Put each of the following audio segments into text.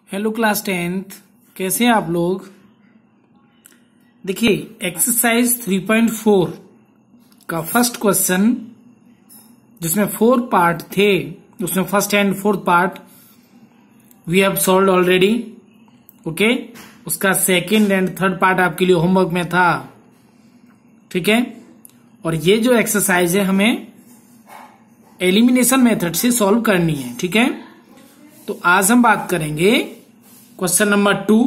Hello class 10th, कैसे हैं आप लोग। देखिए एक्सरसाइज 3.4 का फर्स्ट क्वेश्चन जिसमें 4 पार्ट थे, उसमें first and fourth part we have solved already. Okay, उसका सेकंड एंड थर्ड पार्ट आपके लिए होमवर्क में था। ठीक है, और ये जो एक्सरसाइज है हमें एलिमिनेशन मेथड से सॉल्व करनी है। ठीक है, तो आज हम बात करेंगे क्वेश्चन नंबर 2।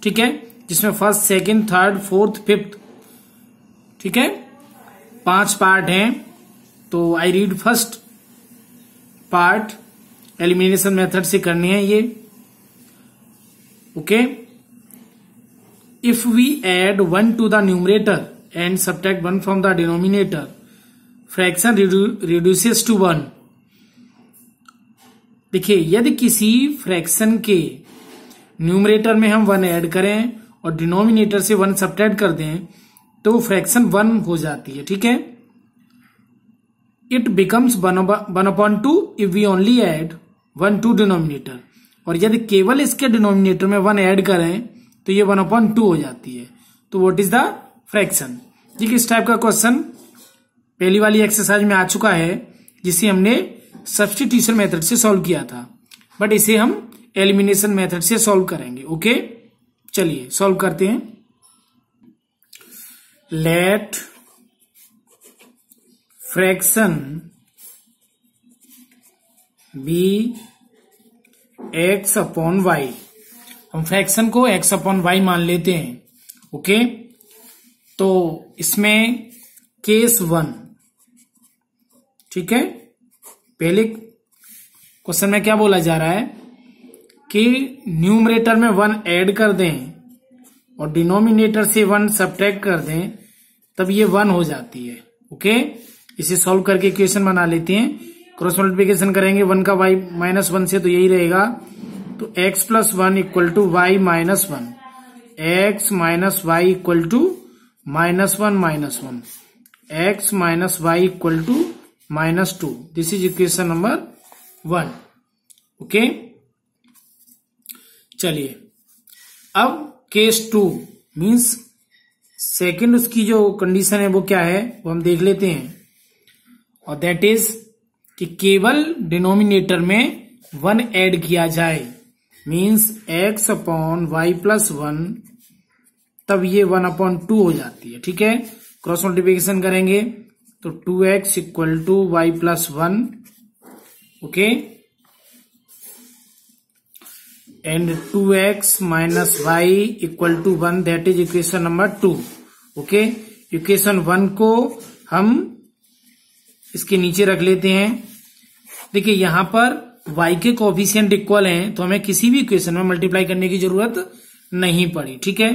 ठीक है, जिसमें first second third fourth fifth, ठीक है, 5 पार्ट हैं। तो I read first part, elimination method से करनी है ये। Okay, if we add 1 to the numerator and subtract 1 from the denominator, fraction reduces to 1। देखिए, यदि किसी फ्रैक्शन के न्यूमरेटर में हम 1 ऐड करें और डिनोमिनेटर से 1 सब्ट्रैक्ट कर दें तो फ्रैक्शन 1 हो जाती है। ठीक है, it becomes 1/2 if we only add 1 to denominator. और यदि केवल इसके डिनोमिनेटर में 1 ऐड करें तो ये 1/2 हो जाती है। तो व्हाट इज द फ्रैक्शन। ठीक, इस टाइप का क्वेश्चन पहली वाली एक्सरसाइज में आ चुका है, जिसे हमने सब्स्टिट्यूशन मेथड से सॉल्व किया था, बट इसे हम एलिमिनेशन मेथड से सॉल्व करेंगे। ओके, चलिए सॉल्व करते हैं। Let fraction be x upon y. हम फ्रैक्शन को x अपॉन वाई मान लेते हैं। ओके, तो इसमें केस 1, ठीक है, पहले क्वेश्चन में क्या बोला जा रहा है कि न्यूमरेटर में 1 ऐड कर दें और डिनोमिनेटर से 1 सब्ट्रैक्ट कर दें, तब ये 1 हो जाती है। ओके, इसे सॉल्व करके इक्वेशन बना लेते हैं। क्रॉस मल्टीप्लिकेशन करेंगे 1 का y -1 से, तो यही रहेगा। तो x + 1 = y - 1, x - y = -1 -1, x - y = -2। This is equation number 1। Okay, चलिए अब केस 2 मीन्स सेकंड उसकी जो कंडीशन है वो क्या है वो हम देख लेते हैं, और दैट इज कि केवल डिनोमिनेटर में 1 ऐड किया जाए, मीन्स x अपॉन y + 1, तब ये 1/2 हो जाती है। ठीक है, क्रॉस मल्टीप्लिकेशन करेंगे तो 2x = y + 1। Okay, and 2x - y = 1, that is equation number 2। Okay, equation 1 को हम इसके नीचे रख लेते हैं। देखिए, यहां पर y के कोएफिशिएंट इक्वल हैं, तो हमें किसी भी इक्वेशन में मल्टीप्लाई करने की जरूरत नहीं पड़ी। ठीक है,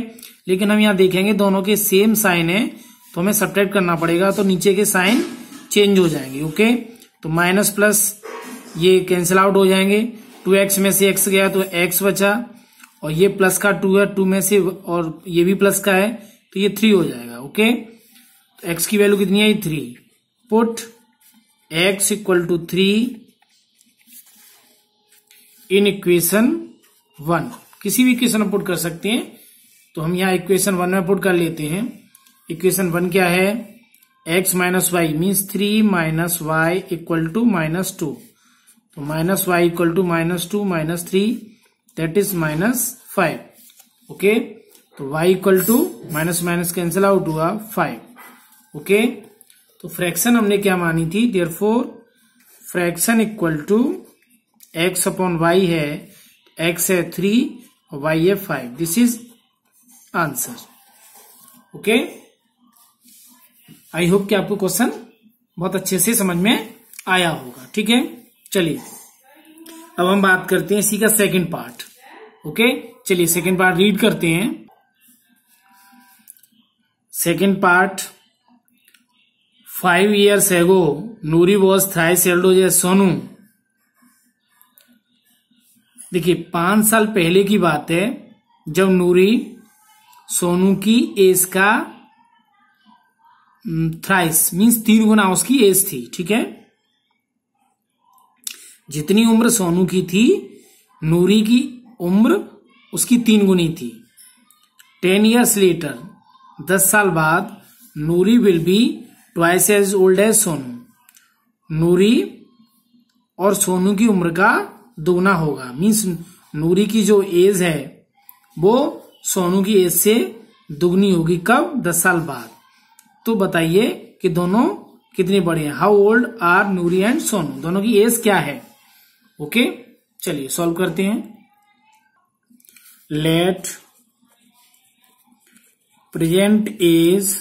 लेकिन हम यहां देखेंगे दोनों के सेम साइन है, तो हमें सब्ट्रैक्ट करना पड़ेगा, तो नीचे के साइन चेंज हो जाएंगे। ओके, तो माइनस प्लस ये कैंसिल आउट हो जाएंगे। 2x में से x गया तो x बचा, और ये प्लस का 2 है, 2 में से, और ये भी प्लस का है, तो ये 3 हो जाएगा। ओके, तो x की वैल्यू कितनी है? 3। Put x = 3 in equation 1। किसी भी इक्वेशन में पुट कर सकते हैं, तो हम यहाँ इक्वेशन 1 में पुट कर लेते हैं। इक्वेशन 1 क्या है? x - y मीन्स 3 - y = -2, तो -y = -2 - 3, दैट इज -5। ओके, तो y = कैंसिल आउट हुआ 5। ओके, तो फ्रैक्शन हमने क्या मानी थी? Therefore fraction = x upon y है, x है 3 और y है 5। This is answer. Okay, I hope कि आपको क्वेश्चन बहुत अच्छे से समझ में आया होगा। ठीक है, चलिए अब हम बात करते हैं इसी का सेकंड पार्ट। ओके, चलिए सेकंड पार्ट रीड करते हैं। Second part, 5 years ago Noori was thrice elder age Sonu. देखिए, 5 साल पहले की बात है जब नूरी सोनू की एज का थ्राइस मीन्स 3 गुना उसकी एज थी। ठीक है, जितनी उम्र सोनू की थी, नूरी की उम्र उसकी 3 गुनी थी। 10 years later, 10 साल बाद, Noori will be twice as old as Sonu. Noori और सोनू की उम्र का दुगना होगा। मीन्स नूरी की जो एज है वो सोनू की एज से दुगनी होगी। कब? 10 साल बाद। तो बताइए कि दोनों कितने बड़े हैं। How old are Noori and Sonu, दोनों की एज क्या है। ओके, चलिए सॉल्व करते हैं। Let present age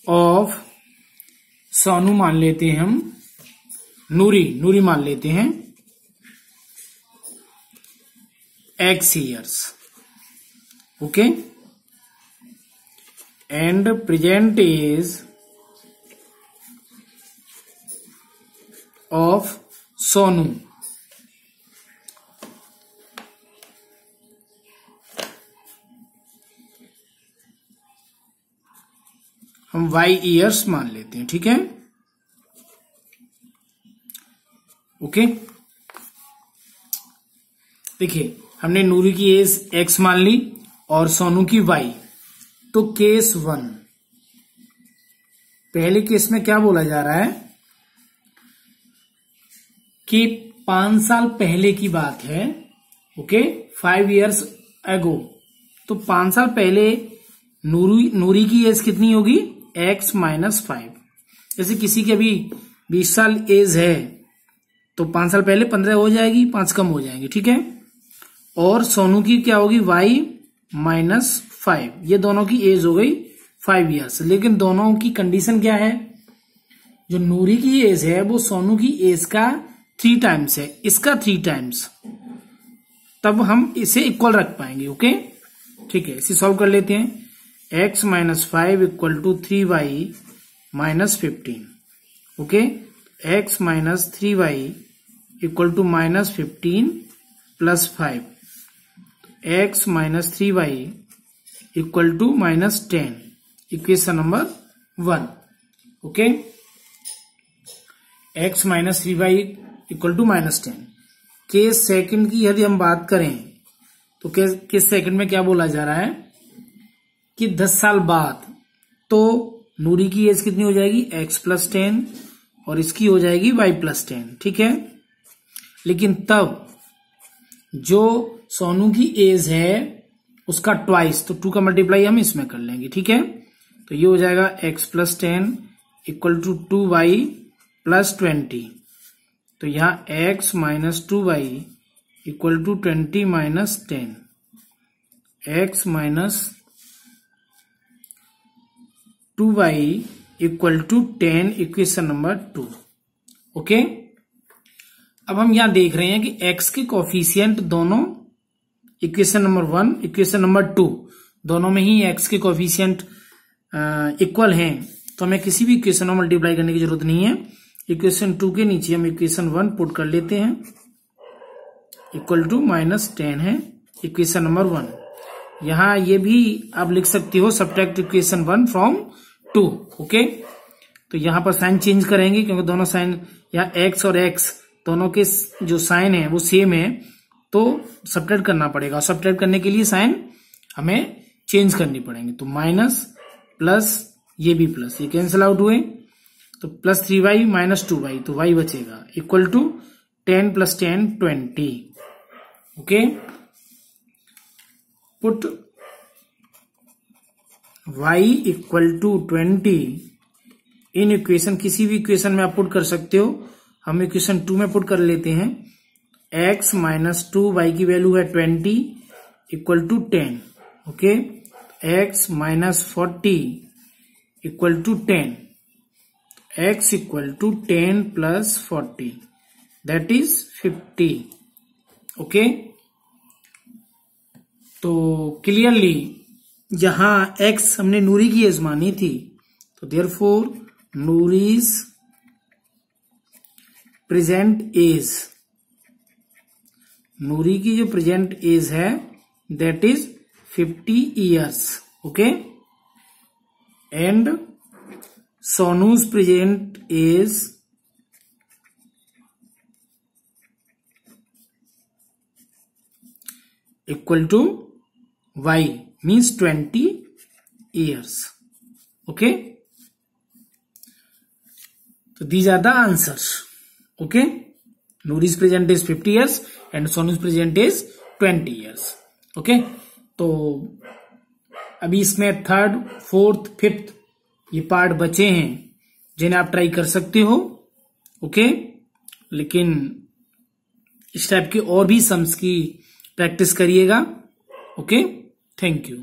of Sonu मान लेते हैं हम, नूरी मान लेते हैं x years। Okay, and present age of Sonu हम y years मान लेते हैं। ठीक है, ओके। देखिए, हमने नूरी की एज x मान ली और सोनू की y। तो केस 1, पहले केस में क्या बोला जा रहा है कि 5 साल पहले की बात है। Okay, 5 years ago। तो 5 साल पहले नूरी की एज कितनी होगी? x - 5। जैसे किसी की अभी 20 साल एज है तो 5 साल पहले 15 हो जाएगी, 5 कम हो जाएंगे। ठीक है, और सोनू की क्या होगी? y - 5। ये दोनों की एज हो गई 5 years। लेकिन दोनों की कंडीशन क्या है? जो नूरी की एज है वो सोनू की एज का 3 टाइम्स है, इसका 3 टाइम्स। तब हम इसे इक्वल रख पाएंगे। ओके, ठीक है, इसे सॉल्व कर लेते हैं। x - 5 = 3y - 15। Okay, x - 3y = -15 + 5। x - 3y = -10। Equation number 1। Okay, x - 3y = -10। Case second की यदि हम बात करें तो केस सेकंड में क्या बोला जा रहा है कि 10 साल बाद, तो नूरी की एज कितनी हो जाएगी? x + 10 और इसकी हो जाएगी y + 10। ठीक है, लेकिन तब जो सोनू की एज है उसका ट्वाइस, तो 2 का मल्टीप्लाई हम इसमें कर लेंगे। ठीक है, तो ये हो जाएगा x + 10 = 2y + 20। तो यहां x - 2y = 20 - 10। x - 2y = 10, equation number 2। Okay, अब हम यहां देख रहे हैं कि x के कोफिशिएंट दोनों इक्वेशन नंबर 1, इक्वेशन नंबर 2 दोनों में ही x के कोफिशिएंट इक्वल हैं। तो हमें किसी भी इक्वेशन में मल्टीप्लाई करने की जरूरत नहीं है। इक्वेशन 2 के नीचे हम इक्वेशन 1 पुट कर लेते हैं, = -10 है इक्वेशन नंबर 1। यहां ये भी आप लिख सकते हो सब्ट्रैक्ट इक्वेशन 1 फ्रॉम 2। ओके, तो यहां पर साइन चेंज करेंगे क्योंकि दोनों साइन, यहाँ x और x दोनों के जो साइन है वो सेम है, तो सब्ट्रैक्ट करना पड़ेगा। सब्ट्रैक्ट करने के लिए साइन हमें चेंज करनी पड़ेंगे। तो माइनस प्लस, ये भी प्लस, ये कैंसिल आउट हुए, तो +3y - 2y, तो y बचेगा = 10 + 10 20। Okay, put y = 20 in equation, किसी भी इक्वेशन में आप पुट कर सकते हो। हम इक्वेशन 2 में पुट कर लेते हैं। x - 2y की वैल्यू है 20 = 10। Okay, x - 40 = 10। x = 10 + 40, that is 50। Okay, तो क्लियरली जहां x हमने नूरी की एज मानी थी, तो therefore Noori's present age, Noori की जो प्रेजेंट एज है that is 50 years। Okay, and Sonu's present age equal to y means 20 years. Okay, so these are the answers. Okay, Noori's present is 50 years and Sonu's present is 20 years. Okay, तो अभी इसमें third, fourth, fifth ये part बचे हैं जिन्हें आप try कर सकते हो. ओके, लेकिन इस टाइप के और भी सम्स की प्रैक्टिस करिएगा. Okay, thank you.